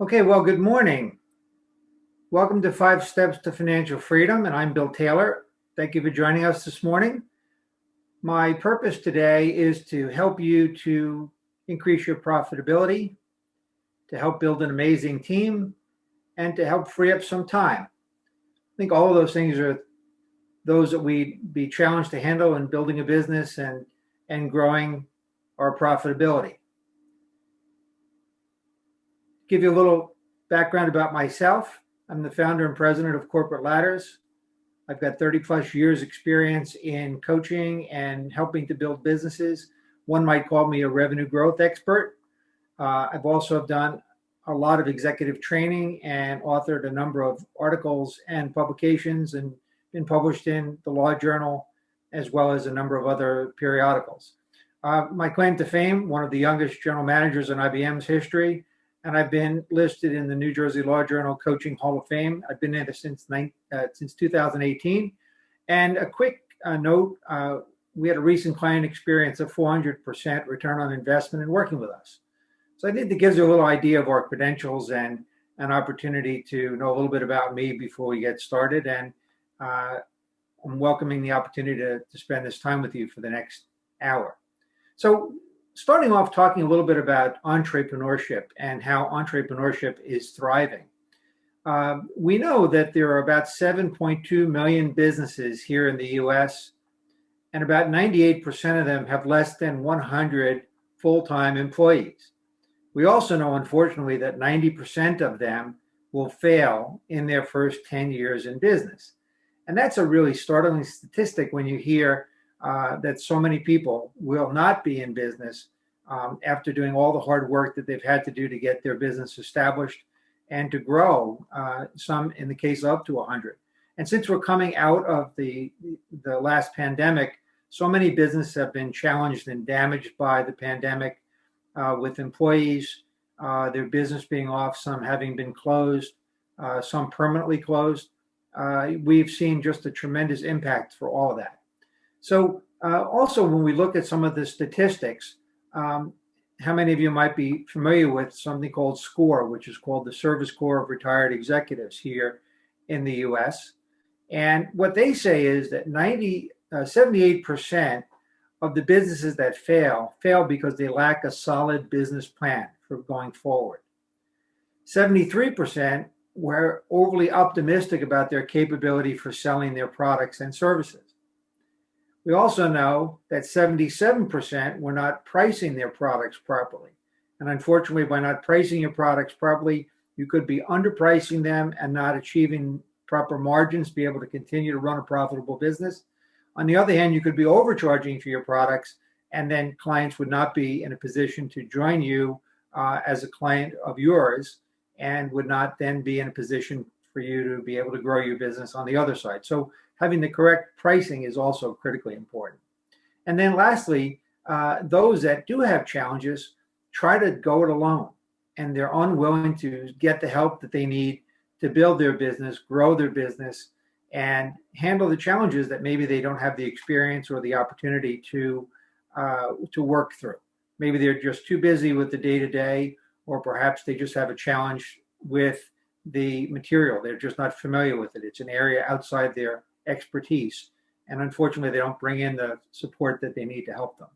Okay, well, good morning. Welcome to Five Steps to Financial Freedom, and I'm Bill Taylor. Thank you for joining us this morning. My purpose today is to help you to increase your profitability, to help build an amazing team, and to help free up some time. I think all of those things are those that we'd be challenged to handle in building a business and growing our profitability. Give you a little background about myself. I'm the founder and president of Corporate Ladders. I've got 30 plus years experience in coaching and helping to build businesses. One might call me a revenue growth expert. I've also done a lot of executive training and authored a number of articles and publications and been published in the Law Journal as well as a number of other periodicals. My claim to fame, one of the youngest general managers in IBM's history, and I've been listed in the New Jersey Law Journal Coaching Hall of Fame. I've been there since 2018. And a quick note, we had a recent client experience of 400% return on investment in working with us. So I think that gives you a little idea of our credentials and an opportunity to know a little bit about me before we get started. And I'm welcoming the opportunity to spend this time with you for the next hour. So starting off talking a little bit about entrepreneurship and how entrepreneurship is thriving. We know that there are about 7.2 million businesses here in the US, and about 98% of them have less than 100 full-time employees. We also know, unfortunately, that 90% of them will fail in their first 10 years in business. And that's a really startling statistic when you hear that so many people will not be in business after doing all the hard work that they've had to do to get their business established and to grow, some in the case up to 100. And since we're coming out of the last pandemic, so many businesses have been challenged and damaged by the pandemic, with employees, their business being off, some having been closed, some permanently closed. We've seen just a tremendous impact for all of that. So also when we look at some of the statistics, how many of you might be familiar with something called SCORE, which is called the Service Corps of Retired Executives here in the US. And what they say is that 78% of the businesses that fail because they lack a solid business plan for going forward. 73% were overly optimistic about their capability for selling their products and services. We also know that 77% were not pricing their products properly. And unfortunately, by not pricing your products properly, you could be underpricing them and not achieving proper margins, be able to continue to run a profitable business. On the other hand, you could be overcharging for your products, and then clients would not be in a position to join you as a client of yours and would not then be in a position for you to be able to grow your business on the other side. So having the correct pricing is also critically important. And then lastly, those that do have challenges try to go it alone, and they're unwilling to get the help that they need to build their business, grow their business, and handle the challenges that maybe they don't have the experience or the opportunity to work through. Maybe they're just too busy with the day-to-day, or perhaps they just have a challenge with the material. They're just not familiar with it. It's an area outside their expertise, and unfortunately they don't bring in the support that they need to help them.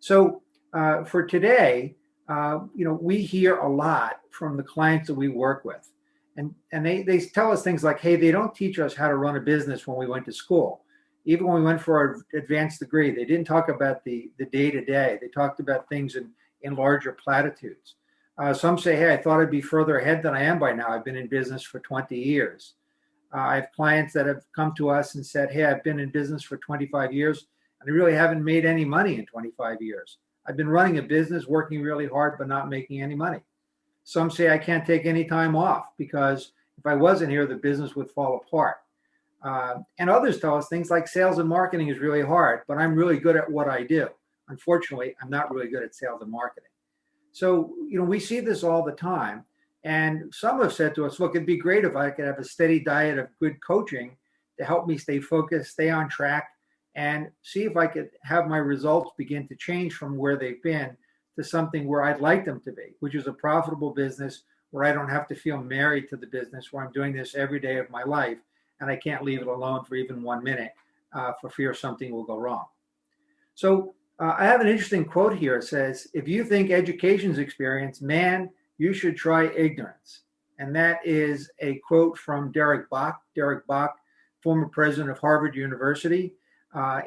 So for today, we hear a lot from the clients that we work with, and they tell us things like, hey, they don't teach us how to run a business when we went to school. Even when we went for our advanced degree, they didn't talk about the day-to-day. They talked about things in larger platitudes. Some say, hey, I thought I'd be further ahead than I am by now. I've been in business for 20 years. I have clients that have come to us and said, hey, I've been in business for 25 years and I really haven't made any money in 25 years. I've been running a business, working really hard, but not making any money. Some say I can't take any time off because if I wasn't here, the business would fall apart. And others tell us things like sales and marketing is really hard, but I'm really good at what I do. Unfortunately, I'm not really good at sales and marketing. So, we see this all the time. And some have said to us, look, it'd be great if I could have a steady diet of good coaching to help me stay focused, stay on track, and see if I could have my results begin to change from where they've been to something where I'd like them to be, which is a profitable business where I don't have to feel married to the business, where I'm doing this every day of my life and I can't leave it alone for even 1 minute for fear something will go wrong. So I have an interesting quote here. It says, if you think education's experience, man, you should try ignorance. And that is a quote from Derek Bok. Derek Bok, former president of Harvard University,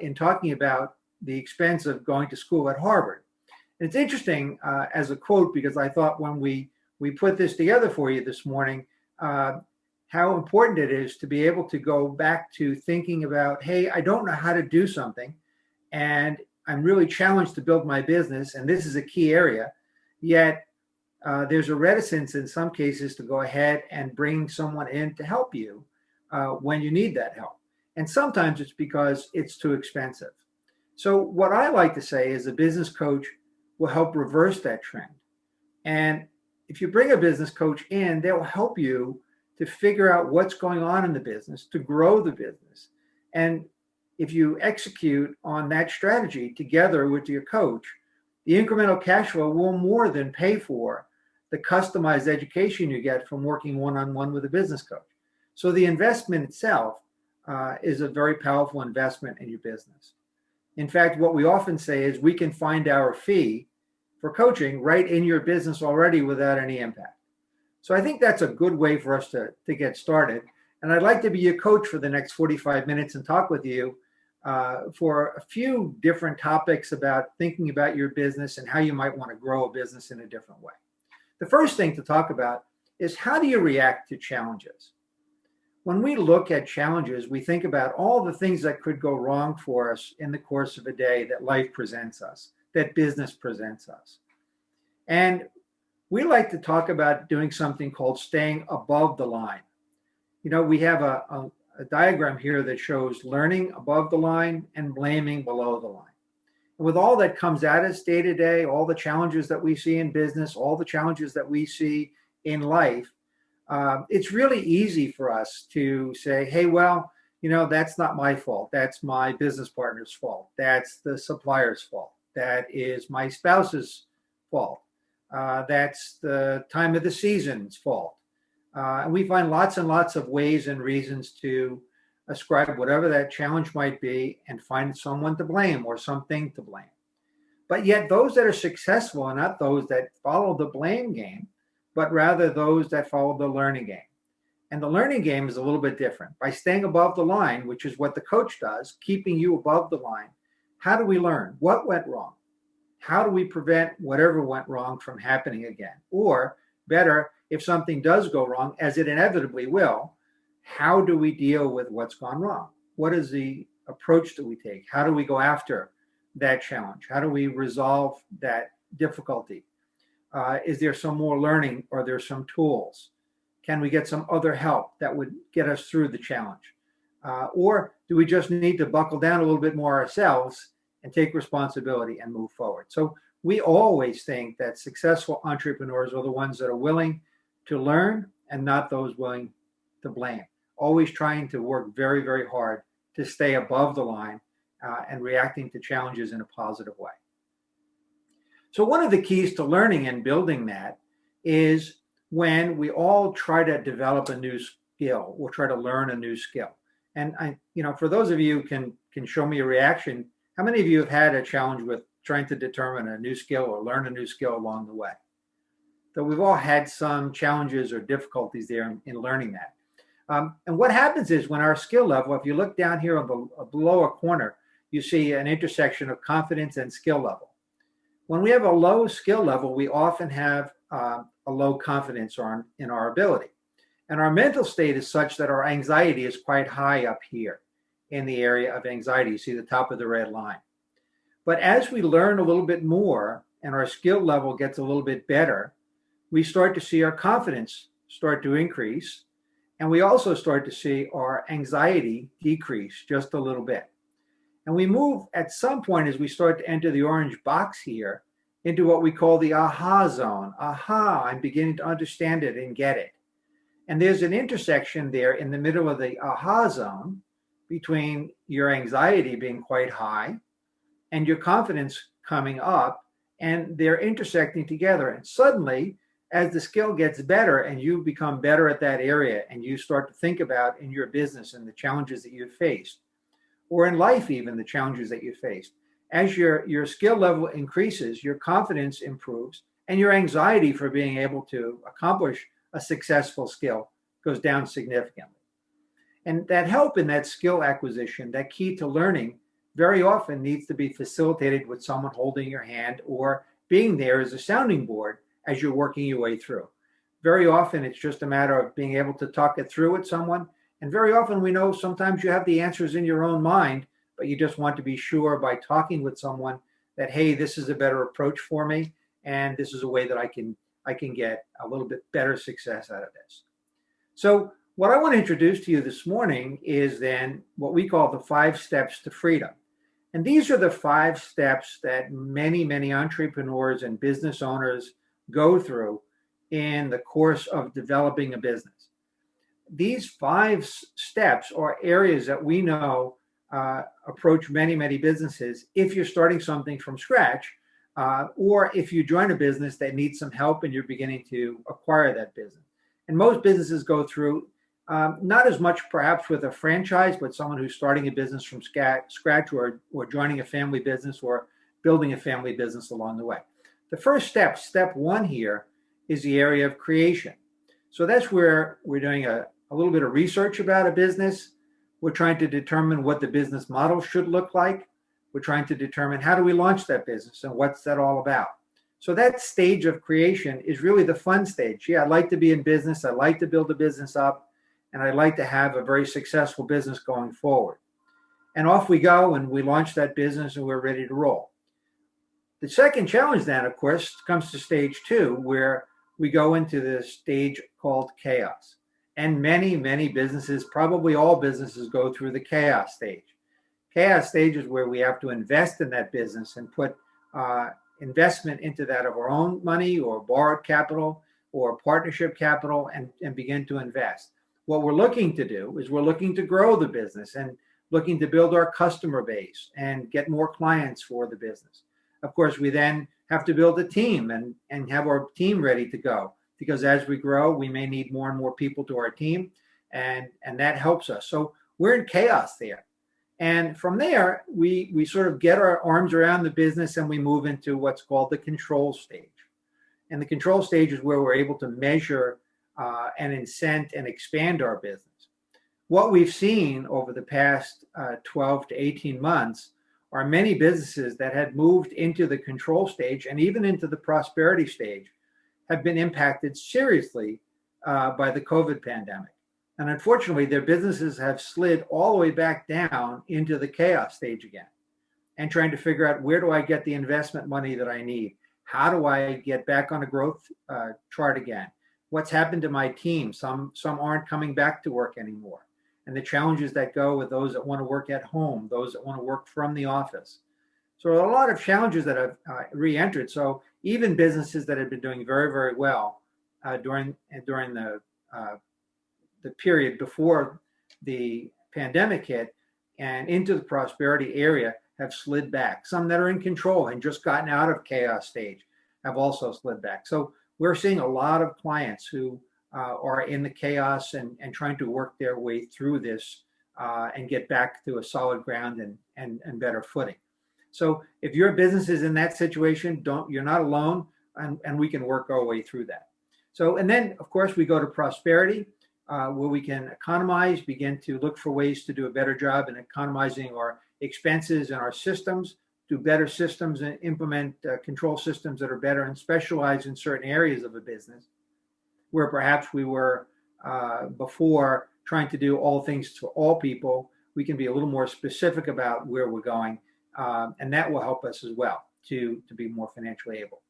in talking about the expense of going to school at Harvard. And it's interesting as a quote, because I thought when we put this together for you this morning, how important it is to be able to go back to thinking about, hey, I don't know how to do something, and I'm really challenged to build my business, and this is a key area, yet there's a reticence in some cases to go ahead and bring someone in to help you when you need that help. And sometimes it's because it's too expensive. So what I like to say is a business coach will help reverse that trend. And if you bring a business coach in, they'll help you to figure out what's going on in the business, to grow the business. And if you execute on that strategy together with your coach, the incremental cash flow will more than pay for the customized education you get from working one-on-one with a business coach. So the investment itself is a very powerful investment in your business. In fact, what we often say is we can find our fee for coaching right in your business already without any impact. So I think that's a good way for us to get started. And I'd like to be your coach for the next 45 minutes and talk with you for a few different topics about thinking about your business and how you might want to grow a business in a different way. The first thing to talk about is, how do you react to challenges? When we look at challenges, we think about all the things that could go wrong for us in the course of a day that life presents us, that business presents us. And we like to talk about doing something called staying above the line. You know, we have a diagram here that shows learning above the line and blaming below the line. And with all that comes at us day to day, all the challenges that we see in business, all the challenges that we see in life, it's really easy for us to say, hey, well, you know, that's not my fault. That's my business partner's fault. That's the supplier's fault. That is my spouse's fault. That's the time of the season's fault. And we find lots and lots of ways and reasons to ascribe whatever that challenge might be and find someone to blame or something to blame. But yet those that are successful are not those that follow the blame game, but rather those that follow the learning game. And the learning game is a little bit different. By staying above the line, which is what the coach does, keeping you above the line, how do we learn? What went wrong? How do we prevent whatever went wrong from happening again? Or better, if something does go wrong, as it inevitably will, how do we deal with what's gone wrong? What is the approach that we take? How do we go after that challenge? How do we resolve that difficulty? Is there some more learning? Or there some tools? Can we get some other help that would get us through the challenge? Or do we just need to buckle down a little bit more ourselves and take responsibility and move forward? So we always think that successful entrepreneurs are the ones that are willing to learn and not those willing to blame. Always trying to work very, very hard to stay above the line and reacting to challenges in a positive way. So one of the keys to learning and building that is when we all try to develop a new skill, we'll try to learn a new skill. And for those of you who can show me a reaction, how many of you have had a challenge with trying to determine a new skill or learn a new skill along the way? So we've all had some challenges or difficulties there in learning that. And what happens is when our skill level, if you look down here on the lower corner, you see an intersection of confidence and skill level. When we have a low skill level, we often have a low confidence in our ability. And our mental state is such that our anxiety is quite high up here in the area of anxiety. You see the top of the red line. But as we learn a little bit more and our skill level gets a little bit better, we start to see our confidence start to increase. And we also start to see our anxiety decrease just a little bit. And we move at some point, as we start to enter the orange box here, into what we call the aha zone. Aha, I'm beginning to understand it and get it. And there's an intersection there in the middle of the aha zone between your anxiety being quite high and your confidence coming up, and they're intersecting together. And suddenly as the skill gets better and you become better at that area and you start to think about in your business and the challenges that you've faced, or in life, even the challenges that you faced, as your skill level increases, your confidence improves and your anxiety for being able to accomplish a successful skill goes down significantly. And that help in that skill acquisition, that key to learning, very often needs to be facilitated with someone holding your hand or being there as a sounding board as you're working your way through. Very often, it's just a matter of being able to talk it through with someone. And very often, we know sometimes you have the answers in your own mind, but you just want to be sure by talking with someone that, hey, this is a better approach for me, and this is a way that I can get a little bit better success out of this. So what I want to introduce to you this morning is then what we call the 5 steps to freedom. And these are the 5 steps that many, many entrepreneurs and business owners go through in the course of developing a business. These 5 steps are areas that we know approach many, many businesses if you're starting something from scratch, or if you join a business that needs some help and you're beginning to acquire that business. And most businesses go through not as much perhaps with a franchise, but someone who's starting a business from scratch or joining a family business or building a family business along the way. The first step 1 here, is the area of creation. So that's where we're doing a little bit of research about a business. We're trying to determine what the business model should look like. We're trying to determine how do we launch that business and what's that all about. So that stage of creation is really the fun stage. Yeah, I'd like to be in business. I'd like to build a business up, and I'd like to have a very successful business going forward. And off we go, and we launch that business, and we're ready to roll. The second challenge then, of course, comes to stage 2, where we go into this stage called chaos. And many, many businesses, probably all businesses, go through the chaos stage. Chaos stage is where we have to invest in that business and put investment into that of our own money or borrowed capital or partnership capital and begin to invest. What we're looking to do is we're looking to grow the business and looking to build our customer base and get more clients for the business. Of course, we then have to build a team and have our team ready to go, because as we grow, we may need more and more people to our team, and that helps us. So we're in chaos there. And from there, we sort of get our arms around the business and we move into what's called the control stage. And the control stage is where we're able to measure and incent and expand our business. What we've seen over the past 12 to 18 months are many businesses that had moved into the control stage and even into the prosperity stage have been impacted seriously by the COVID pandemic. And unfortunately, their businesses have slid all the way back down into the chaos stage again, and trying to figure out, where do I get the investment money that I need? How do I get back on a growth chart again? What's happened to my team? Some aren't coming back to work anymore. And the challenges that go with those that want to work at home, those that want to work from the office. So a lot of challenges that have re-entered. So even businesses that have been doing very, very well during the period before the pandemic hit and into the prosperity area have slid back. Some that are in control and just gotten out of chaos stage have also slid back. So we're seeing a lot of clients who are in the chaos and trying to work their way through this and get back to a solid ground and better footing. So if your business is in that situation, you're not alone, and we can work our way through that. So, and then of course we go to prosperity, where we can economize, begin to look for ways to do a better job in economizing our expenses and our systems, do better systems and implement control systems that are better and specialize in certain areas of a business, where perhaps we were before trying to do all things to all people. We can be a little more specific about where we're going, and that will help us as well to be more financially able.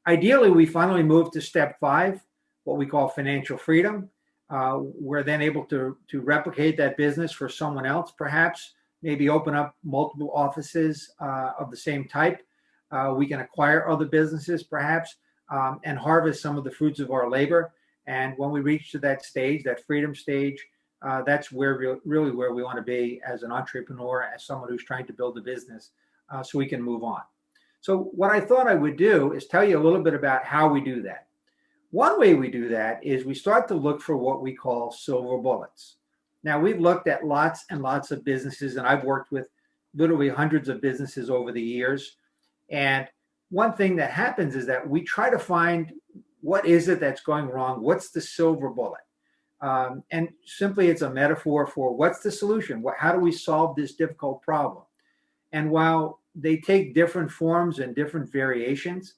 Ideally, we finally move to step 5, what we call financial freedom. We're then able to replicate that business for someone else, perhaps, maybe open up multiple offices of the same type. We can acquire other businesses, perhaps, and harvest some of the fruits of our labor. And when we reach to that stage, that freedom stage, that's really where we want to be as an entrepreneur, as someone who's trying to build a business, so we can move on. So what I thought I would do is tell you a little bit about how we do that. One way we do that is we start to look for what we call silver bullets. Now, we've looked at lots and lots of businesses, and I've worked with literally hundreds of businesses over the years. And one thing that happens is that we try to find what is it that's going wrong? What's the silver bullet? And simply, it's a metaphor for what's the solution? How do we solve this difficult problem? And while they take different forms and different variations,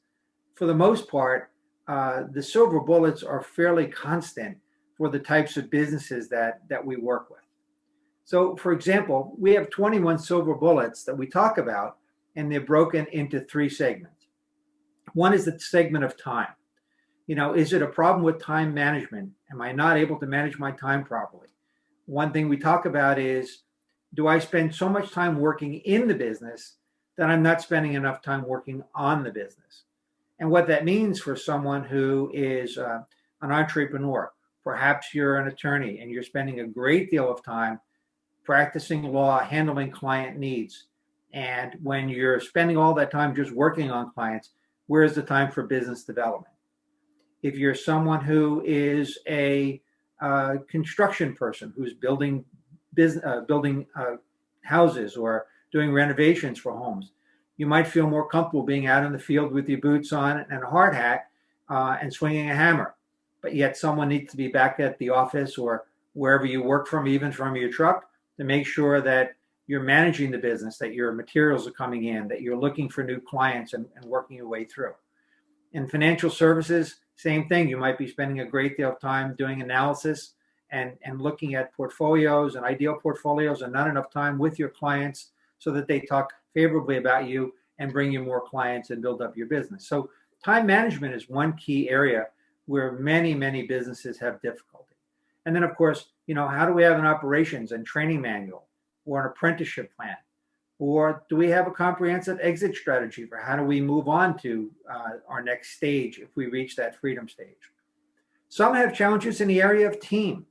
for the most part, the silver bullets are fairly constant for the types of businesses that we work with. So, for example, we have 21 silver bullets that we talk about, and they're broken into three segments. One is the segment of time. Is it a problem with time management? Am I not able to manage my time properly? One thing we talk about is, do I spend so much time working in the business that I'm not spending enough time working on the business? And what that means for someone who is an entrepreneur, perhaps you're an attorney and you're spending a great deal of time practicing law, handling client needs. And when you're spending all that time just working on clients, where's the time for business development? If you're someone who is a construction person who's building houses or doing renovations for homes, you might feel more comfortable being out in the field with your boots on and a hard hat and swinging a hammer. But yet someone needs to be back at the office or wherever you work from, even from your truck, to make sure that you're managing the business, that your materials are coming in, that you're looking for new clients and working your way through. In financial services, same thing. You might be spending a great deal of time doing analysis and looking at portfolios and ideal portfolios, and not enough time with your clients so that they talk favorably about you and bring you more clients and build up your business. So time management is one key area where many, many businesses have difficulty. And then, of course, how do we have an operations and training manual or an apprenticeship plan? Or do we have a comprehensive exit strategy for how do we move on to our next stage if we reach that freedom stage? Some have challenges in the area of team,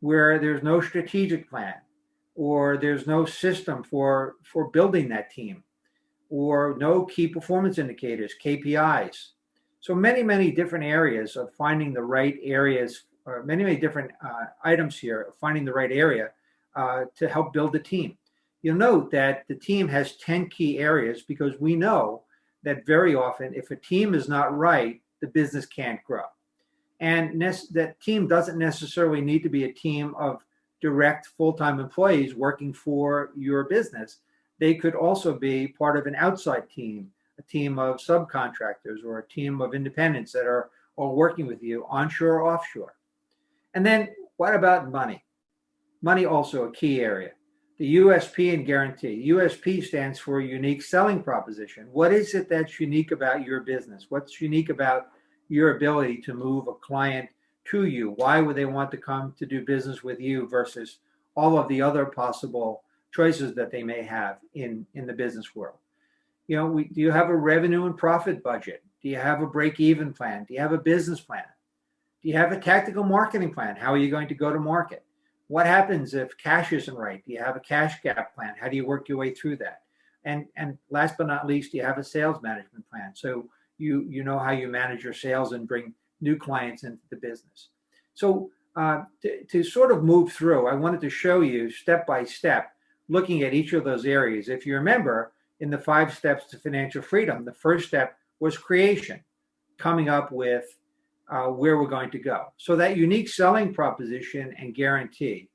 where there's no strategic plan, or there's no system for building that team, or no key performance indicators, KPIs. So many, many different areas of finding the right areas, or many, many different items here of finding the right area to help build the team. You'll note that the team has 10 key areas because we know that very often, if a team is not right, the business can't grow. And that team doesn't necessarily need to be a team of direct full-time employees working for your business. They could also be part of an outside team, a team of subcontractors, or a team of independents that are all working with you onshore or offshore. And then what about money? Money also a key area. The USP and guarantee. USP stands for unique selling proposition. What is it that's unique about your business? What's unique about your ability to move a client to you? Why would they want to come to do business with you versus all of the other possible choices that they may have in the business world? Do you have a revenue and profit budget? Do you have a break-even plan? Do you have a business plan? Do you have a tactical marketing plan? How are you going to go to market? What happens if cash isn't right? Do you have a cash gap plan? How do you work your way through that? And last but not least, do you have a sales management plan? So you know how you manage your sales and bring new clients into the business. So to sort of move through, I wanted to show you step by step, looking at each of those areas. If you remember, in the 5 steps to financial freedom, the first step was creation, coming up with where we're going to go. So that unique selling proposition and guarantee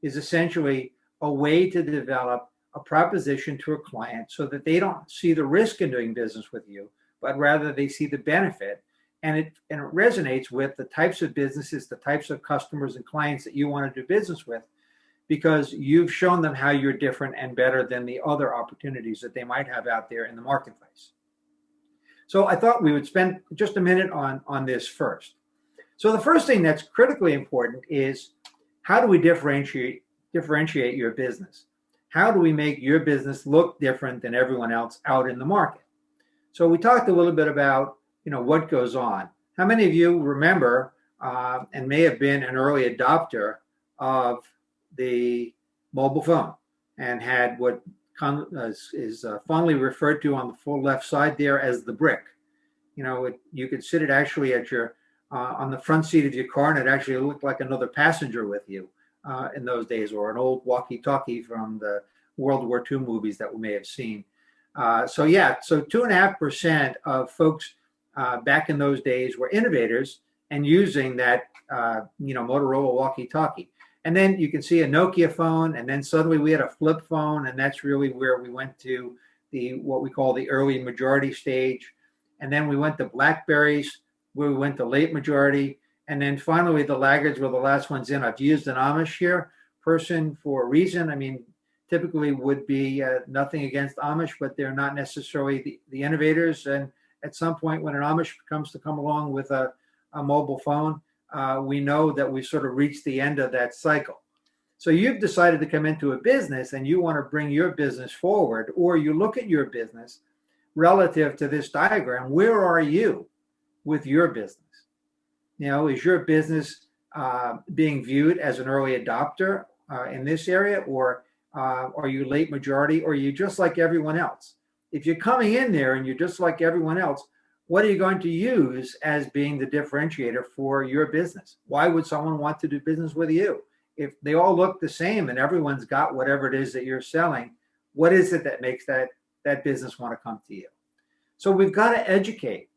is essentially a way to develop a proposition to a client so that they don't see the risk in doing business with you, but rather they see the benefit. And it resonates with the types of businesses, the types of customers and clients that you want to do business with, because you've shown them how you're different and better than the other opportunities that they might have out there in the marketplace. So I thought we would spend just a minute on this first. So the first thing that's critically important is, how do we differentiate your business? How do we make your business look different than everyone else out in the market? So we talked a little bit about what goes on. How many of you remember and may have been an early adopter of the mobile phone and had what is fondly referred to on the full left side there as the brick? You could sit it actually at your on the front seat of your car, and it actually looked like another passenger with you in those days, or an old walkie-talkie from the World War II movies that we may have seen. So 2.5% of folks back in those days were innovators and using that Motorola walkie-talkie. And then you can see a Nokia phone, and then suddenly we had a flip phone, and that's really where we went to what we call the early majority stage. And then we went to Blackberries, where we went to late majority. And then finally, the laggards were the last ones in. I've used an Amish here person for a reason. I mean, typically would be nothing against Amish, but they're not necessarily the innovators. And at some point, when an Amish comes to come along with a mobile phone, we know that we've sort of reached the end of that cycle. So you've decided to come into a business and you want to bring your business forward, or you look at your business relative to this diagram. Where are you with your business? Is your business being viewed as an early adopter in this area, or are you late majority, or are you just like everyone else? If you're coming in there and you're just like everyone else, what are you going to use as being the differentiator for your business? Why would someone want to do business with you? If they all look the same and everyone's got whatever it is that you're selling, what is it that makes that business want to come to you? So we've got to educate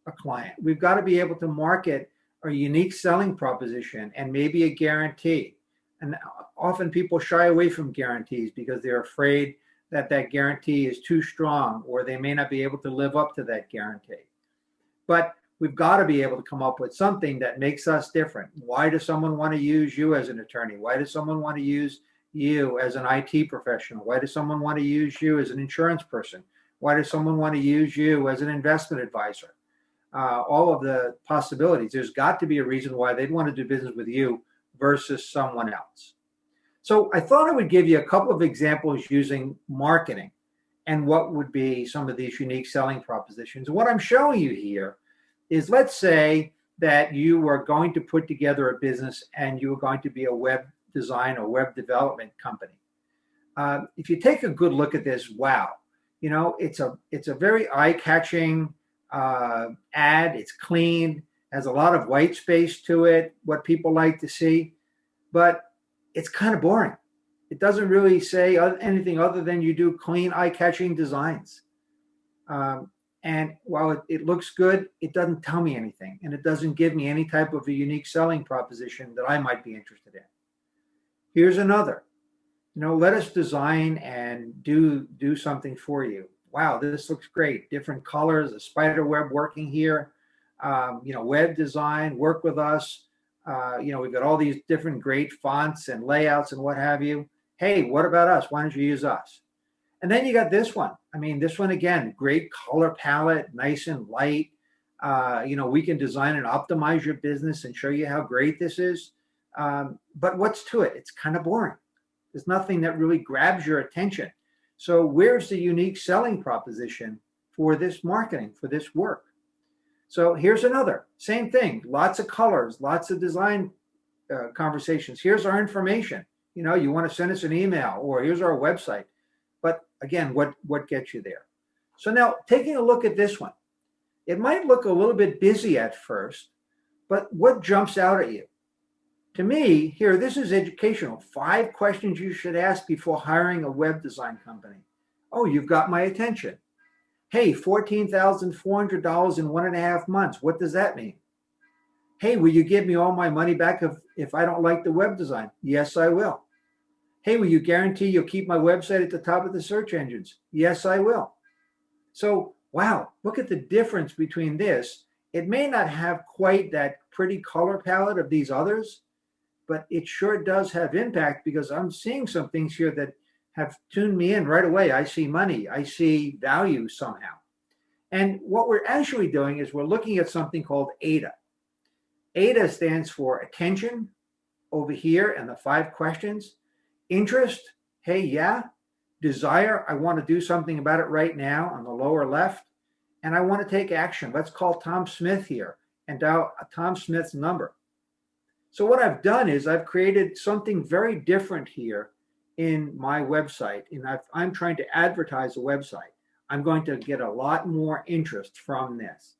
a client. We've got to be able to market a unique selling proposition and maybe a guarantee. And often people shy away from guarantees because they're afraid that guarantee is too strong, or they may not be able to live up to that guarantee. But we've got to be able to come up with something that makes us different. Why does someone want to use you as an attorney? Why does someone want to use you as an IT professional? Why does someone want to use you as an insurance person? Why does someone want to use you as an investment advisor? All of the possibilities. There's got to be a reason why they'd want to do business with you versus someone else. So I thought I would give you a couple of examples using marketing and what would be some of these unique selling propositions. What I'm showing you here is, let's say that you are going to put together a business and you are going to be a web design or web development company. If you take a good look at this, wow, it's a very eye-catching ad. It's clean, has a lot of white space to it, what people like to see, but it's kind of boring. It doesn't really say anything other than you do clean, eye-catching designs. And while it looks good, it doesn't tell me anything, and it doesn't give me any type of a unique selling proposition that I might be interested in. Here's another. Let us design and do something for you. Wow, this looks great. Different colors, a spider web working here. Web design, work with us. We've got all these different great fonts and layouts and what have you. Hey, what about us? Why don't you use us? And then you got this one. I mean, this one again, great color palette, nice and light. We can design and optimize your business and show you how great this is. But what's to it? It's kind of boring. There's nothing that really grabs your attention. So where's the unique selling proposition for this marketing, for this work? So here's another, same thing, lots of colors, lots of design conversations. Here's our information. You want to send us an email, or here's our website. But again, what gets you there? So now taking a look at this one, it might look a little bit busy at first, but what jumps out at you? To me, here, this is educational. 5 questions you should ask before hiring a web design company. Oh, you've got my attention. Hey, $14,400 in 1.5 months. What does that mean? Hey, will you give me all my money back if I don't like the web design? Yes, I will. Hey, will you guarantee you'll keep my website at the top of the search engines? Yes, I will. So, wow, look at the difference between this. It may not have quite that pretty color palette of these others, but it sure does have impact, because I'm seeing some things here that have tuned me in right away. I see money. I see value somehow. And what we're actually doing is we're looking at something called AIDA. AIDA stands for attention over here and the 5 questions. Interest, hey, yeah. Desire, I want to do something about it right now on the lower left. And I want to take action. Let's call Tom Smith here and dial Tom Smith's number. So what I've done is I've created something very different here in my website. And I'm trying to advertise a website. I'm going to get a lot more interest from this.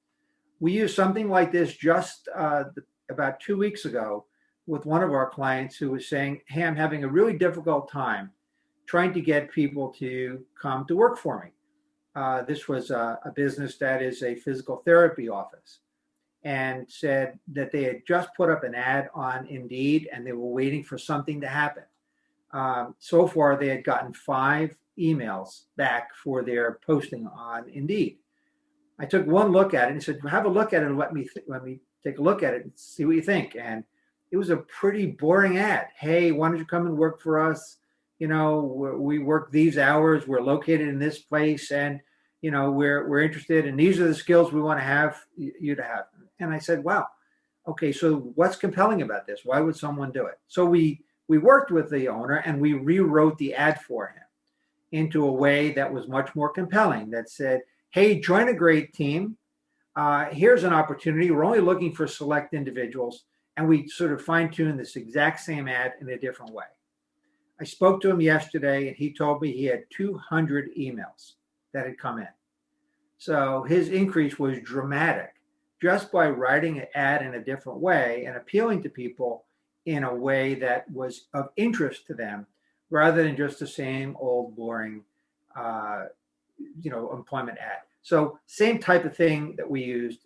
We used something like this just about 2 weeks ago with one of our clients who was saying, hey, I'm having a really difficult time trying to get people to come to work for me. This was a business that is a physical therapy office, and said that they had just put up an ad on Indeed and they were waiting for something to happen. So far, they had gotten 5 emails back for their posting on Indeed. I took one look at it and said, have a look at it and let me take a look at it and see what you think. And it was a pretty boring ad. Hey, why don't you come and work for us? You know, we work these hours. We're located in this place, and you know, we're interested, and these are the skills we want to have you to have. And I said, wow, okay, so what's compelling about this? Why would someone do it? So we worked with the owner and we rewrote the ad for him into a way that was much more compelling, that said, hey, join a great team. Here's an opportunity. We're only looking for select individuals. And we sort of fine-tuned this exact same ad in a different way. I spoke to him yesterday and he told me he had 200 emails that had come in. So his increase was dramatic just by writing an ad in a different way and appealing to people in a way that was of interest to them, rather than just the same old boring employment ad. So same type of thing that we used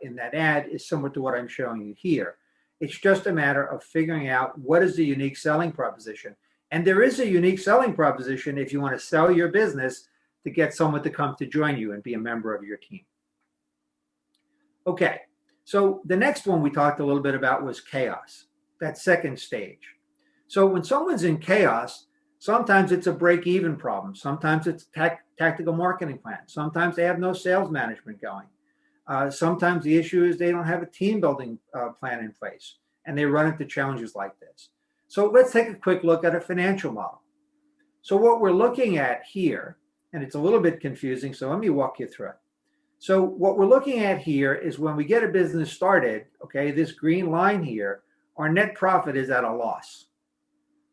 in that ad is similar to what I'm showing you here. It's just a matter of figuring out what is the unique selling proposition. And there is a unique selling proposition if you want to sell your business to get someone to come to join you and be a member of your team. Okay, so the next one we talked a little bit about was chaos, that second stage. So when someone's in chaos, sometimes it's a break-even problem. Sometimes it's tactical marketing plan. Sometimes they have no sales management going. Sometimes the issue is they don't have a team building plan in place, and they run into challenges like this. So let's take a quick look at a financial model. So what we're looking at here, and it's a little bit confusing, so let me walk you through it. So what we're looking at here is when we get a business started, okay, this green line here, our net profit is at a loss.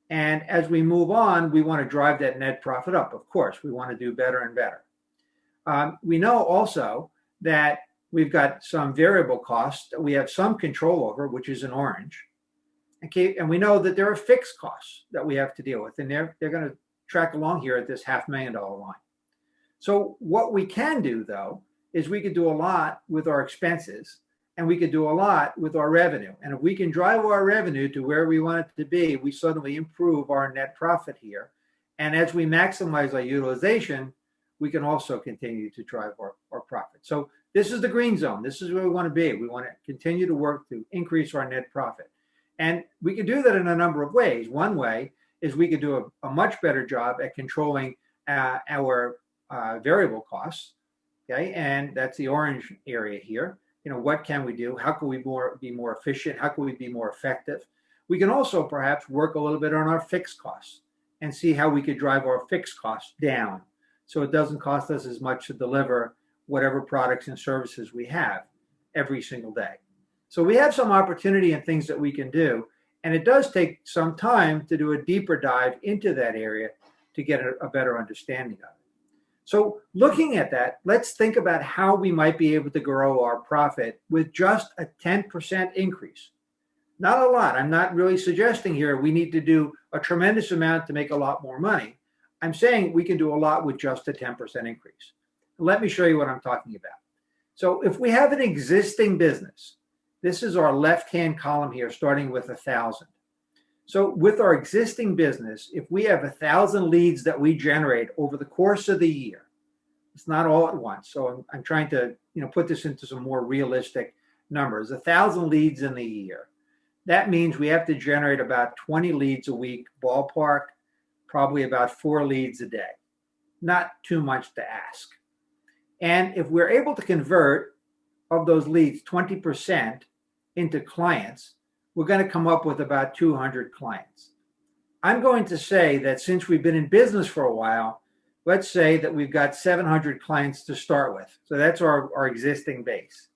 And as we move on, we want to drive that net profit up. Of course, we want to do better and better. We know also that we've got some variable costs that we have some control over, which is in orange. Okay, and we know that there are fixed costs that we have to deal with, and they're going to track along here at this $500,000 line. So what we can do, though, is we could do a lot with our expenses, and we could do a lot with our revenue. And if we can drive our revenue to where we want it to be, we suddenly improve our net profit here. And as we maximize our utilization, we can also continue to drive our profit. So this is the green zone. This is where we want to be. We want to continue to work to increase our net profit. And we can do that in a number of ways. One way is we could do a much better job at controlling our variable costs. Okay, and that's the orange area here. You know, what can we do? How can we be more efficient? How can we be more effective? We can also perhaps work a little bit on our fixed costs and see how we could drive our fixed costs down so it doesn't cost us as much to deliver whatever products and services we have every single day. So we have some opportunity and things that we can do, and it does take some time to do a deeper dive into that area to get a better understanding of it. So looking at that, let's think about how we might be able to grow our profit with just a 10% increase. Not a lot. I'm not really suggesting here we need to do a tremendous amount to make a lot more money. I'm saying we can do a lot with just a 10% increase. Let me show you what I'm talking about. So if we have an existing business, this is our left-hand column here, starting with 1,000. So with our existing business, if we have 1,000 leads that we generate over the course of the year, it's not all at once. So I'm trying to put this into some more realistic numbers. 1,000 leads in the year. That means we have to generate about 20 leads a week, ballpark, probably about 4 leads a day. Not too much to ask. And if we're able to convert of those leads 20% into clients, we're going to come up with about 200 clients. I'm going to say that since we've been in business for a while, let's say that we've got 700 clients to start with. So that's our existing base.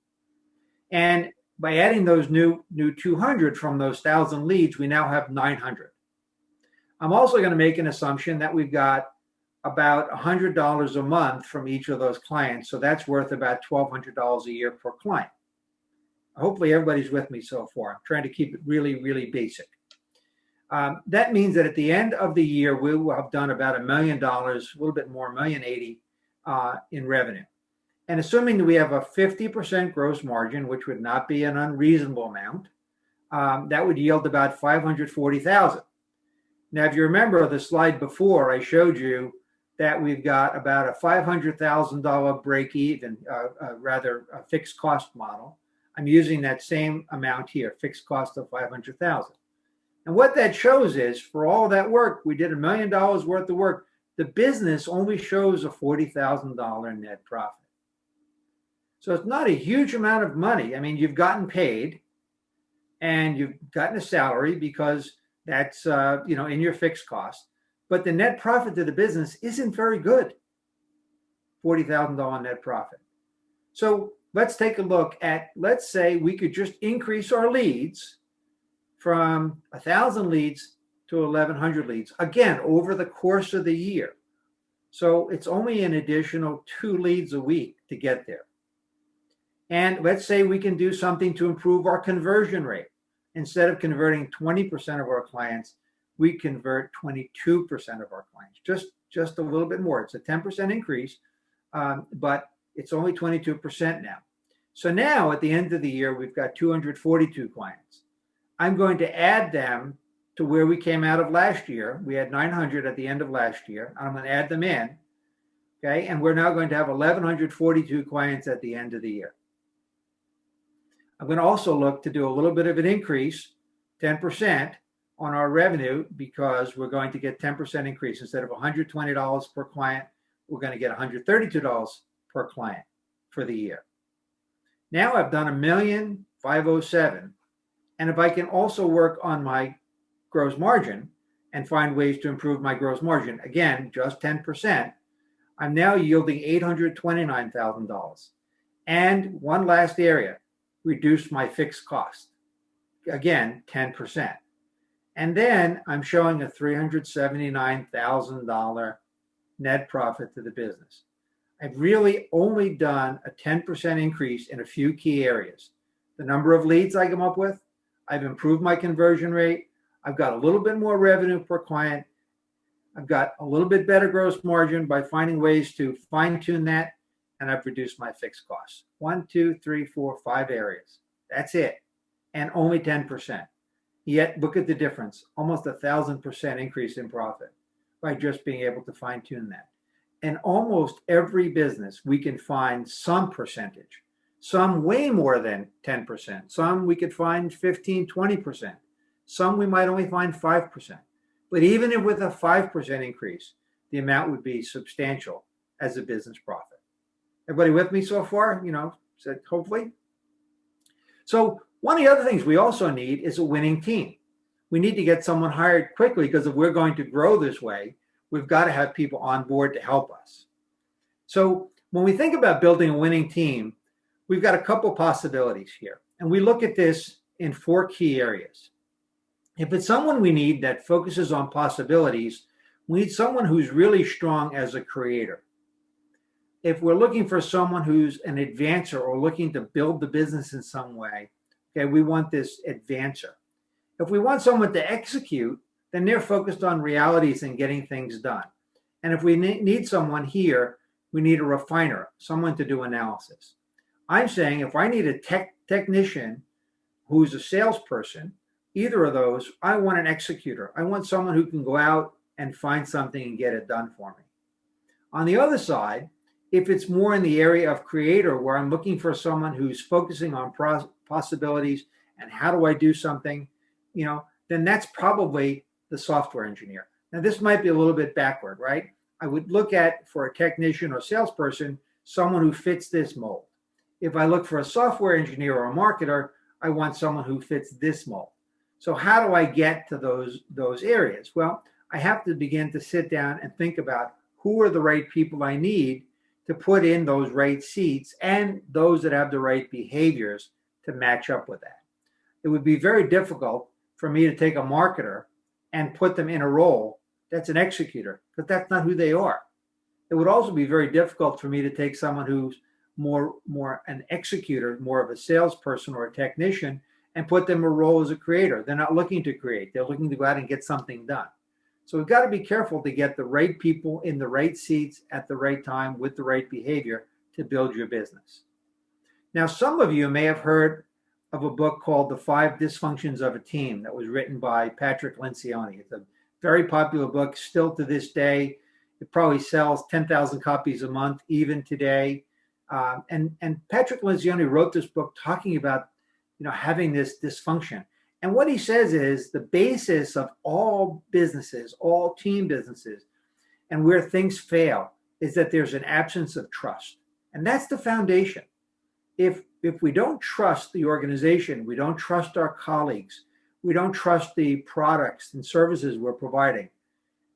And by adding those new 200 from those 1,000 leads, we now have 900. I'm also going to make an assumption that we've got about $100 a month from each of those clients. So that's worth about $1,200 a year per client. Hopefully everybody's with me so far. I'm trying to keep it really, really basic. That means that at the end of the year, we will have done about $1 million, a little bit more, $1.080 million in revenue. And assuming that we have a 50% gross margin, which would not be an unreasonable amount, that would yield about $540,000. Now, if you remember the slide before, I showed you that we've got about a $500,000 break even, rather a fixed cost model. I'm using that same amount here, fixed cost of $500,000. And what that shows is for all that work, we did $1 million worth of work. The business only shows a $40,000 net profit. So it's not a huge amount of money. I mean, you've gotten paid and you've gotten a salary because that's in your fixed cost, but the net profit to the business isn't very good. $40,000 net profit. So let's take a look at, let's say we could just increase our leads from 1,000 leads to 1,100 leads, again, over the course of the year. So it's only an additional 2 leads a week to get there. And let's say we can do something to improve our conversion rate. Instead of converting 20% of our clients, we convert 22% of our clients, just a little bit more. It's a 10% increase, but it's only 22% now. So now at the end of the year, we've got 242 clients. I'm going to add them to where we came out of last year. We had 900 at the end of last year. I'm going to add them in, okay? And we're now going to have 1,142 clients at the end of the year. I'm going to also look to do a little bit of an increase, 10% on our revenue, because we're going to get 10% increase. Instead of $120 per client, we're going to get $132 per client for the year. Now I've done $1,507,000. And if I can also work on my gross margin and find ways to improve my gross margin, again, just 10%, I'm now yielding $829,000. And one last area, reduce my fixed cost. Again, 10%. And then I'm showing a $379,000 net profit to the business. I've really only done a 10% increase in a few key areas. The number of leads I come up with, I've improved my conversion rate, I've got a little bit more revenue per client, I've got a little bit better gross margin by finding ways to fine-tune that, and I've reduced my fixed costs. 1, 2, 3, 4, 5 areas. That's it. And only 10%. Yet look at the difference. Almost 1,000% increase in profit by just being able to fine tune that. In almost every business, we can find some percentage, some way more than 10%. Some we could find 15, 20%. Some we might only find 5%. But even if with a 5% increase, the amount would be substantial as a business profit. Everybody with me so far? Hopefully. So one of the other things we also need is a winning team. We need to get someone hired quickly, because if we're going to grow this way, we've got to have people on board to help us. So when we think about building a winning team, we've got a couple possibilities here. And we look at this in 4 key areas. If it's someone we need that focuses on possibilities, we need someone who's really strong as a creator. If we're looking for someone who's an advancer or looking to build the business in some way, okay, we want this advancer. If we want someone to execute, then they're focused on realities and getting things done. And if we need someone here, we need a refiner, someone to do analysis. I'm saying if I need a technician who's a salesperson, either of those, I want an executor. I want someone who can go out and find something and get it done for me. On the other side, if it's more in the area of creator, where I'm looking for someone who's focusing on possibilities and how do I do something, then that's probably the software engineer. Now, this might be a little bit backward, right? I would look at, for a technician or salesperson, someone who fits this mold. If I look for a software engineer or a marketer, I want someone who fits this mold. So how do I get to those areas? Well, I have to begin to sit down and think about who are the right people I need to put in those right seats and those that have the right behaviors to match up with that. It would be very difficult for me to take a marketer and put them in a role that's an executor, because that's not who they are. It would also be very difficult for me to take someone who's more an executor, more of a salesperson or a technician, and put them a role as a creator. They're not looking to create. They're looking to go out and get something done. So we've got to be careful to get the right people in the right seats at the right time with the right behavior to build your business. Now, some of you may have heard of a book called The 5 Dysfunctions of a Team that was written by Patrick Lencioni. It's a very popular book still to this day. It probably sells 10,000 copies a month even today. And Patrick Lencioni wrote this book talking about, having this dysfunction. And what he says is the basis of all businesses, all team businesses, and where things fail is that there's an absence of trust. And that's the foundation. If we don't trust the organization, we don't trust our colleagues, we don't trust the products and services we're providing,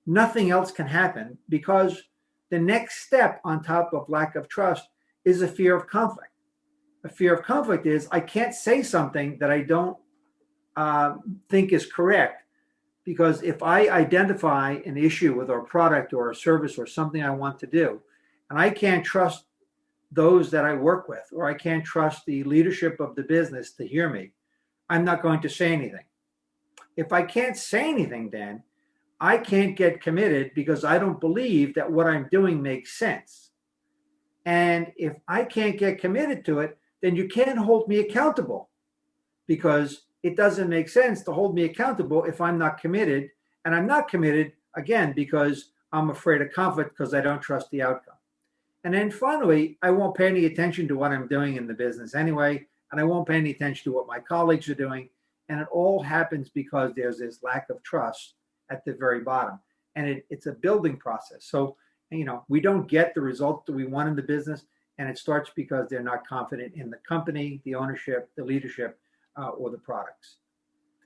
nothing else can happen, because the next step on top of lack of trust is a fear of conflict. A fear of conflict is I can't say something that I don't think is correct, because if I identify an issue with our product or a service or something I want to do, and I can't trust those that I work with, or I can't trust the leadership of the business to hear me, I'm not going to say anything. If I can't say anything, then I can't get committed because I don't believe that what I'm doing makes sense. And if I can't get committed to it, then you can't hold me accountable, because it doesn't make sense to hold me accountable if I'm not committed. And I'm not committed, again, because I'm afraid of conflict, because I don't trust the outcome. And then finally, I won't pay any attention to what I'm doing in the business anyway, and I won't pay any attention to what my colleagues are doing. And it all happens because there's this lack of trust at the very bottom. And it's a building process. So, we don't get the result that we want in the business, and it starts because they're not confident in the company, the ownership, the leadership, or the products.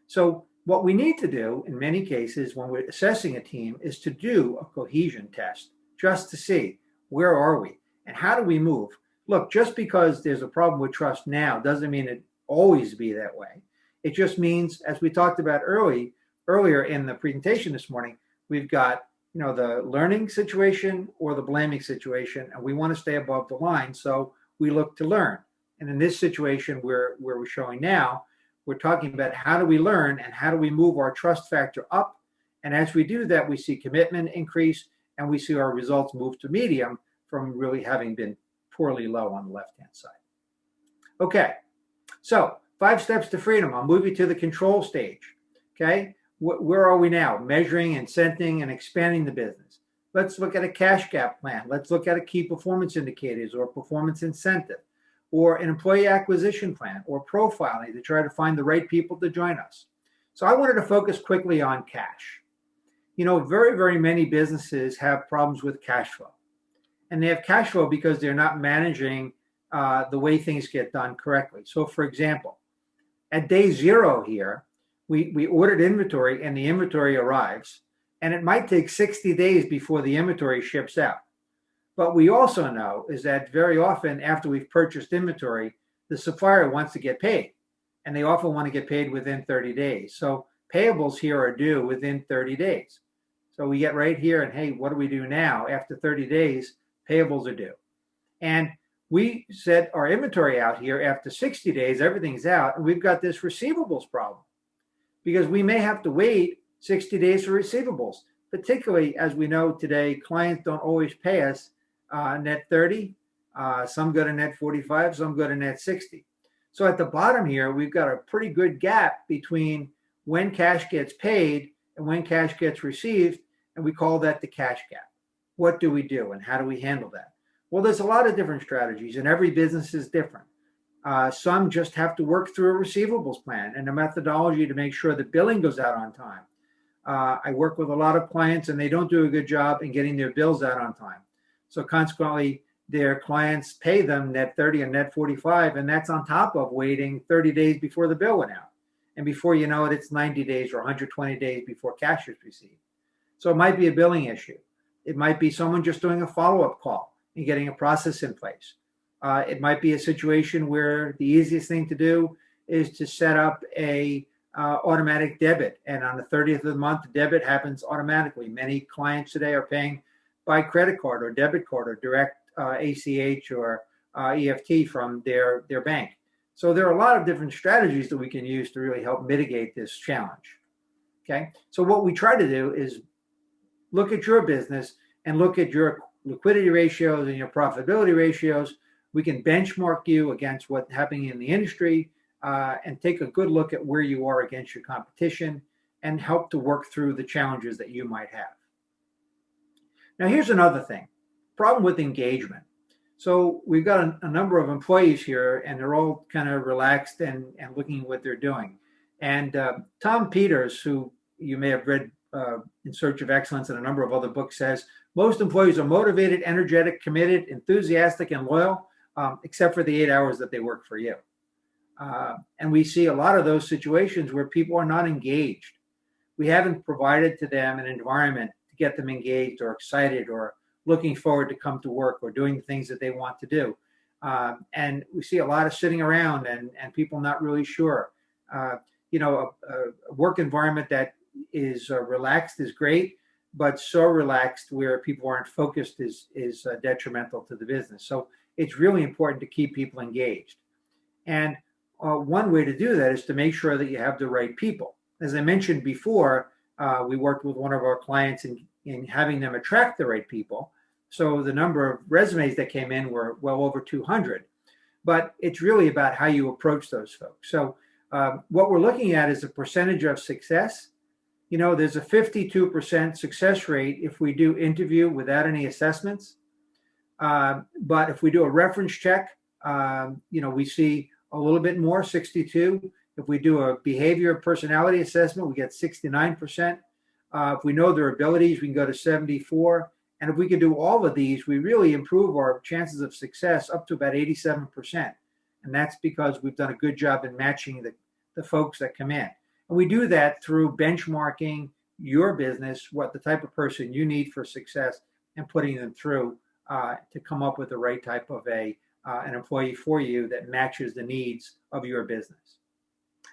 So what we need to do in many cases when we're assessing a team is to do a cohesion test, just to see where are we and how do we move. Look, just because there's a problem with trust now doesn't mean it always be that way. It just means, as we talked about earlier in the presentation this morning, we've got the learning situation or the blaming situation, and we want to stay above the line, so we look to learn. And in this situation where we're showing now, we're talking about how do we learn and how do we move our trust factor up. And as we do that, we see commitment increase, and we see our results move to medium from really having been poorly low on the left-hand side. Okay, so 5 steps to freedom. I'll move you to the control stage. Okay, where are we now? Measuring, incenting, and expanding the business. Let's look at a cash gap plan. Let's look at a key performance indicators or performance incentive, or an employee acquisition plan, or profiling to try to find the right people to join us. So I wanted to focus quickly on cash. Very, very many businesses have problems with cash flow. And they have cash flow because they're not managing the way things get done correctly. So for example, at day 0 here, we ordered inventory and the inventory arrives, and it might take 60 days before the inventory ships out. But we also know is that very often after we've purchased inventory, the supplier wants to get paid, and they often want to get paid within 30 days. So payables here are due within 30 days. So we get right here and, hey, what do we do now? After 30 days, payables are due. And we set our inventory out here after 60 days, everything's out, and we've got this receivables problem, because we may have to wait 60 days for receivables, particularly as we know today, clients don't always pay us net 30. Some go to net 45, some go to net 60. So at the bottom here, we've got a pretty good gap between when cash gets paid and when cash gets received, and we call that the cash gap. What do we do and how do we handle that? Well, there's a lot of different strategies, and every business is different. Some just have to work through a receivables plan and a methodology to make sure that billing goes out on time. I work with a lot of clients, and they don't do a good job in getting their bills out on time. So consequently, their clients pay them net 30 and net 45, and that's on top of waiting 30 days before the bill went out. And before you know it, it's 90 days or 120 days before cash is received. So it might be a billing issue. It might be someone just doing a follow-up call and getting a process in place. It might be a situation where the easiest thing to do is to set up a automatic debit, and on the 30th of the month, the debit happens automatically. Many clients today are paying by credit card or debit card or direct ACH or EFT from their bank. So there are a lot of different strategies that we can use to really help mitigate this challenge. Okay, so what we try to do is look at your business and look at your liquidity ratios and your profitability ratios. We can benchmark you against what's happening in the industry and take a good look at where you are against your competition and help to work through the challenges that you might have. Now, here's another thing, problem with engagement. So we've got a number of employees here, and they're all kind of relaxed and looking at what they're doing. And Tom Peters, who you may have read In Search of Excellence and a number of other books, says most employees are motivated, energetic, committed, enthusiastic, and loyal, except for the 8 hours that they work for you. And we see a lot of those situations where people are not engaged. We haven't provided to them an environment to get them engaged or excited or looking forward to come to work or doing the things that they want to do. And we see a lot of sitting around and people not really sure. A work environment that is relaxed is great, but so relaxed where people aren't focused is detrimental to the business. So it's really important to keep people engaged. And one way to do that is to make sure that you have the right people. As I mentioned before, we worked with one of our clients in having them attract the right people. So the number of resumes that came in were well over 200. But it's really about how you approach those folks. So what we're looking at is a percentage of success. There's a 52% success rate if we do interview without any assessments. But if we do a reference check, we see a little bit more, 62. If we do a behavior personality assessment, we get 69%. If we know their abilities, we can go to 74. And if we can do all of these, we really improve our chances of success up to about 87%. And that's because we've done a good job in matching the folks that come in. And we do that through benchmarking your business, what the type of person you need for success, and putting them through to come up with the right type of an employee for you that matches the needs of your business.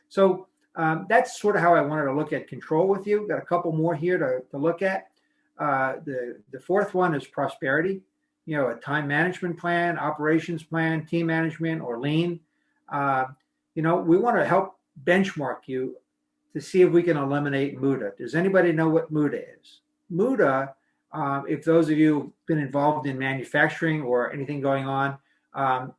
So that's sort of how I wanted to look at control with you. Got a couple more here to look at. The fourth one is prosperity. A time management plan, operations plan, team management, or lean. We want to help benchmark you to see if we can eliminate muda. Does anybody know what muda is? Muda, if those of you who've been involved in manufacturing or anything going on,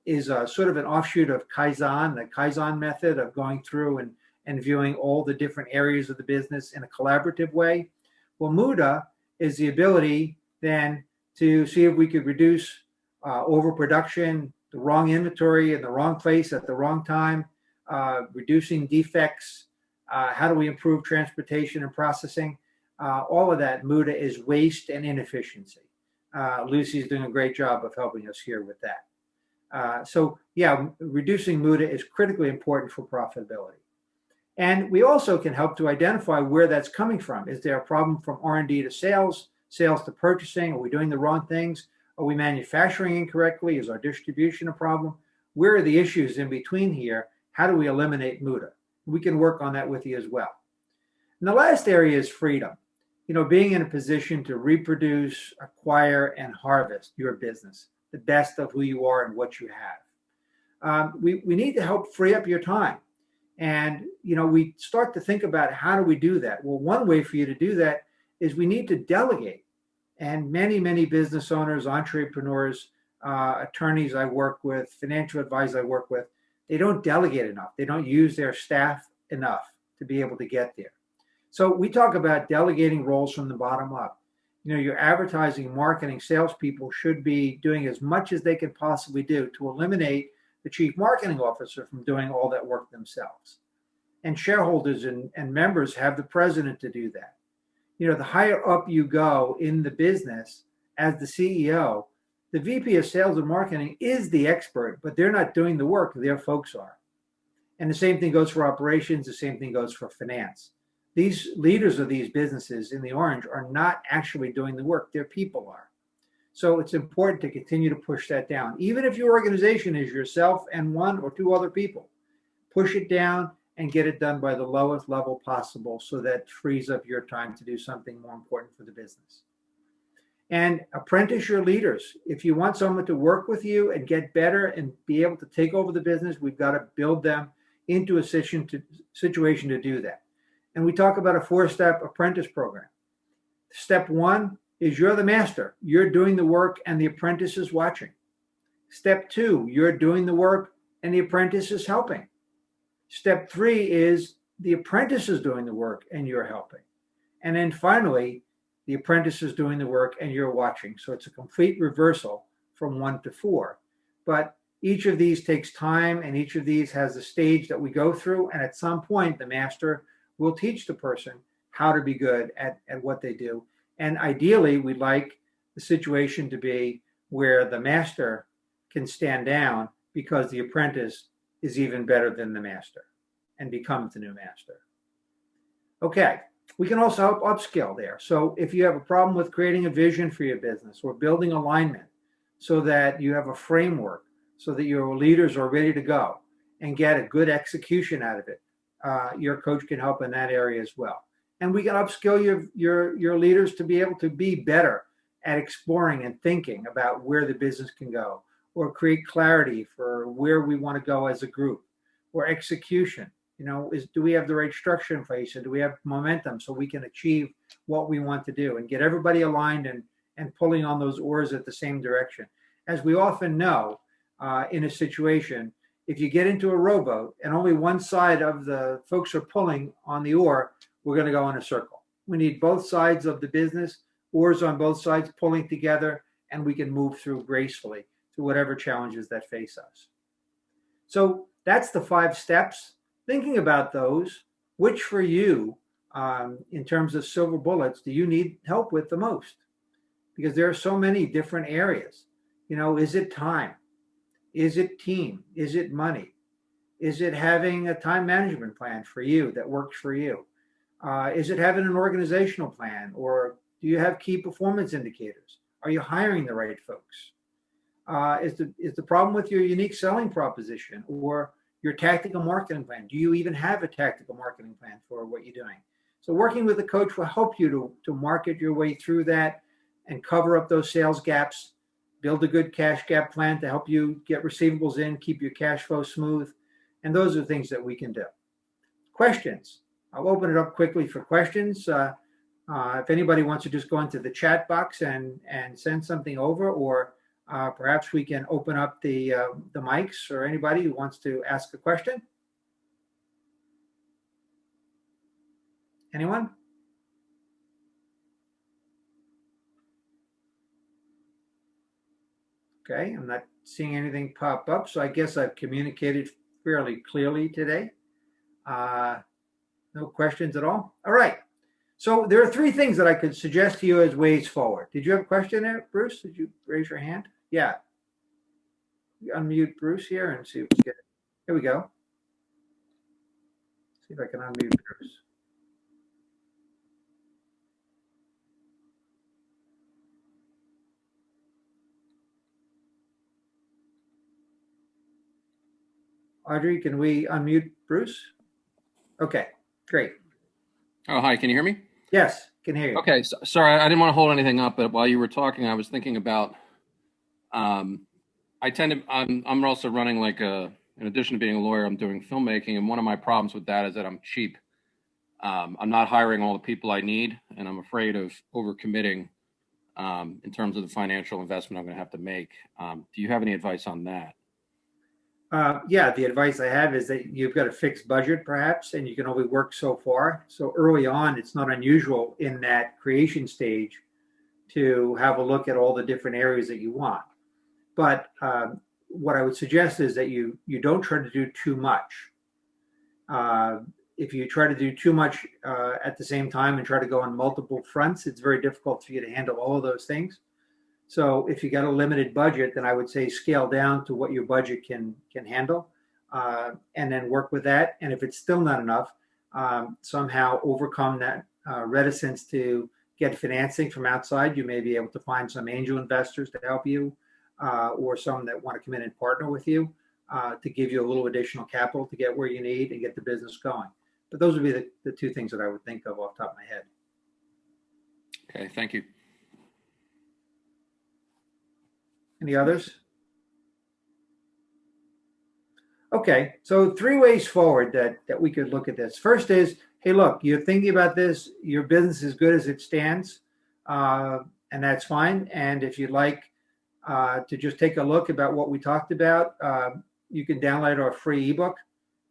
is a sort of an offshoot of Kaizen, the Kaizen method of going through and viewing all the different areas of the business in a collaborative way. Well, muda is the ability then to see if we could reduce overproduction, the wrong inventory in the wrong place at the wrong time, reducing defects. How do we improve transportation and processing? All of that muda is waste and inefficiency. Lucy's doing a great job of helping us here with that. Reducing muda is critically important for profitability. And we also can help to identify where that's coming from. Is there a problem from R&D to sales, sales to purchasing? Are we doing the wrong things? Are we manufacturing incorrectly? Is our distribution a problem? Where are the issues in between here? How do we eliminate muda? We can work on that with you as well. And the last area is freedom. Being in a position to reproduce, acquire, and harvest your business, the best of who you are and what you have. We need to help free up your time. And, we start to think about how do we do that? Well, one way for you to do that is we need to delegate. And many, many business owners, entrepreneurs, attorneys I work with, financial advisors I work with, they don't delegate enough. They don't use their staff enough to be able to get there. So we talk about delegating roles from the bottom up. Your advertising, marketing, salespeople should be doing as much as they can possibly do to eliminate the chief marketing officer from doing all that work themselves. And shareholders and members have the president to do that. The higher up you go in the business as the CEO, the VP of sales and marketing is the expert, but they're not doing the work, their folks are. And the same thing goes for operations, the same thing goes for finance. These leaders of these businesses in the orange are not actually doing the work, their people are. So it's important to continue to push that down. Even if your organization is yourself and one or two other people, push it down and get it done by the lowest level possible so that frees up your time to do something more important for the business. And apprentice your leaders. If you want someone to work with you and get better and be able to take over the business, we've got to build them into a situation to do that. And we talk about a 4-step apprentice program. Step 1 is you're the master. You're doing the work and the apprentice is watching. Step 2, you're doing the work and the apprentice is helping. Step 3 is the apprentice is doing the work and you're helping. And then finally, the apprentice is doing the work and you're watching. So it's a complete reversal from 1 to 4. But each of these takes time and each of these has a stage that we go through. And at some point, the master will teach the person how to be good at what they do. And ideally, we'd like the situation to be where the master can stand down because the apprentice is even better than the master and becomes the new master. Okay, we can also help upskill there. So if you have a problem with creating a vision for your business or building alignment so that you have a framework so that your leaders are ready to go and get a good execution out of it, your coach can help in that area as well. And we can upskill your leaders to be able to be better at exploring and thinking about where the business can go, or create clarity for where we want to go as a group, or execution. Do we have the right structure in place, and do we have momentum so we can achieve what we want to do and get everybody aligned and pulling on those oars at the same direction? As we often know, in a situation, if you get into a rowboat and only one side of the folks are pulling on the oar, we're going to go in a circle. We need both sides of the business, oars on both sides pulling together, and we can move through gracefully to whatever challenges that face us. So that's the 5 steps. Thinking about those, which for you, in terms of silver bullets, do you need help with the most? Because there are so many different areas. Is it time? Is it team? Is it money? Is it having a time management plan for you that works for you? Is it having an organizational plan, or do you have key performance indicators? Are you hiring the right folks? Is the problem with your unique selling proposition or your tactical marketing plan? Do you even have a tactical marketing plan for what you're doing? So working with a coach will help you to market your way through that and cover up those sales gaps, build a good cash gap plan to help you get receivables in, keep your cash flow smooth. And those are things that we can do. Questions? I'll open it up quickly for questions. If anybody wants to just go into the chat box and send something over, or perhaps we can open up the mics, or anybody who wants to ask a question. Anyone? Okay, I'm not seeing anything pop up, so I guess I've communicated fairly clearly today. No questions at all? All right. So there are 3 things that I could suggest to you as ways forward. Did you have a question there, Bruce? Did you raise your hand? Yeah. Unmute Bruce here and see if we get it. Here we go. See if I can unmute Bruce. Audrey, can we unmute Bruce? Okay, great. Oh, hi. Can you hear me? Yes, can hear you. Okay. Sorry, I didn't want to hold anything up, but while you were talking, I was thinking about. I'm also running in addition to being a lawyer, I'm doing filmmaking, and one of my problems with that is that I'm cheap. I'm not hiring all the people I need, and I'm afraid of overcommitting in terms of the financial investment I'm going to have to make. Do you have any advice on that? Yeah, the advice I have is that you've got a fixed budget perhaps, and you can only work so far. So early on, it's not unusual in that creation stage to have a look at all the different areas that you want. But what I would suggest is that you don't try to do too much. If you try to do too much at the same time and try to go on multiple fronts, it's very difficult for you to handle all of those things. So if you got a limited budget, then I would say scale down to what your budget can handle, and then work with that. And if it's still not enough, somehow overcome that reticence to get financing from outside. You may be able to find some angel investors to help you, or some that want to come in and partner with you to give you a little additional capital to get where you need and get the business going. But those would be the 2 things that I would think of off the top of my head. Okay, thank you. Any others? Okay, so three ways forward that we could look at this. First is, hey, look, you're thinking about this. Your business is good as it stands, and that's fine. And if you'd like to just take a look about what we talked about, you can download our free ebook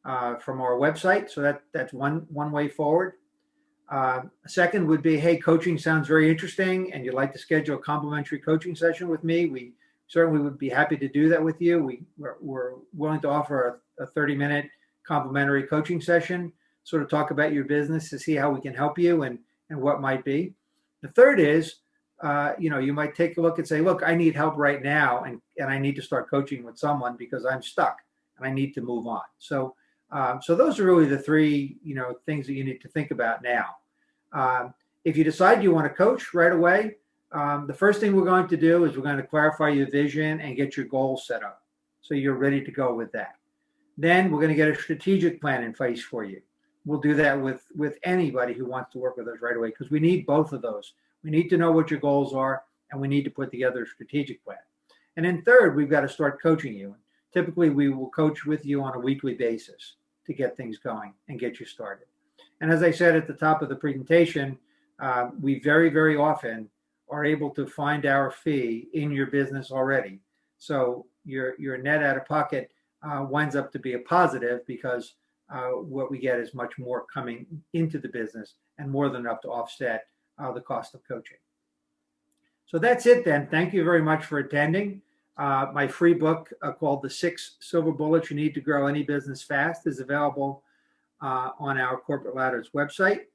from our website. So that's one way forward. Second would be, hey, coaching sounds very interesting, and you'd like to schedule a complimentary coaching session with me. We certainly would be happy to do that with you. We're willing to offer a 30-minute complimentary coaching session, sort of talk about your business to see how we can help you and what might be. The third is, you might take a look and say, look, I need help right now, and I need to start coaching with someone because I'm stuck and I need to move on. So those are really the three, things that you need to think about now. If you decide you want to coach right away, the first thing we're going to do is we're going to clarify your vision and get your goals set up so you're ready to go with that. Then we're going to get a strategic plan in place for you. We'll do that with anybody who wants to work with us right away because we need both of those. We need to know what your goals are, and we need to put together a strategic plan. And then third, we've got to start coaching you. Typically, we will coach with you on a weekly basis to get things going and get you started. And as I said at the top of the presentation, we very, very often are able to find our fee in your business already. So your net out of pocket winds up to be a positive because what we get is much more coming into the business and more than enough to offset the cost of coaching. So that's it then. Thank you very much for attending. My free book called The 6 Silver Bullets You Need to Grow Any Business Fast is available on our Corporate Ladders website.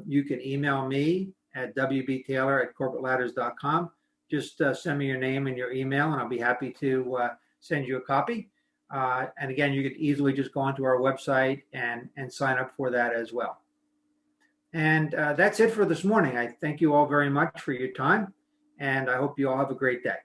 You can email me at wbtaylor@corporateladders.com. Just send me your name and your email, and I'll be happy to send you a copy. And again, you could easily just go onto our website and sign up for that as well. And that's it for this morning. I thank you all very much for your time, and I hope you all have a great day.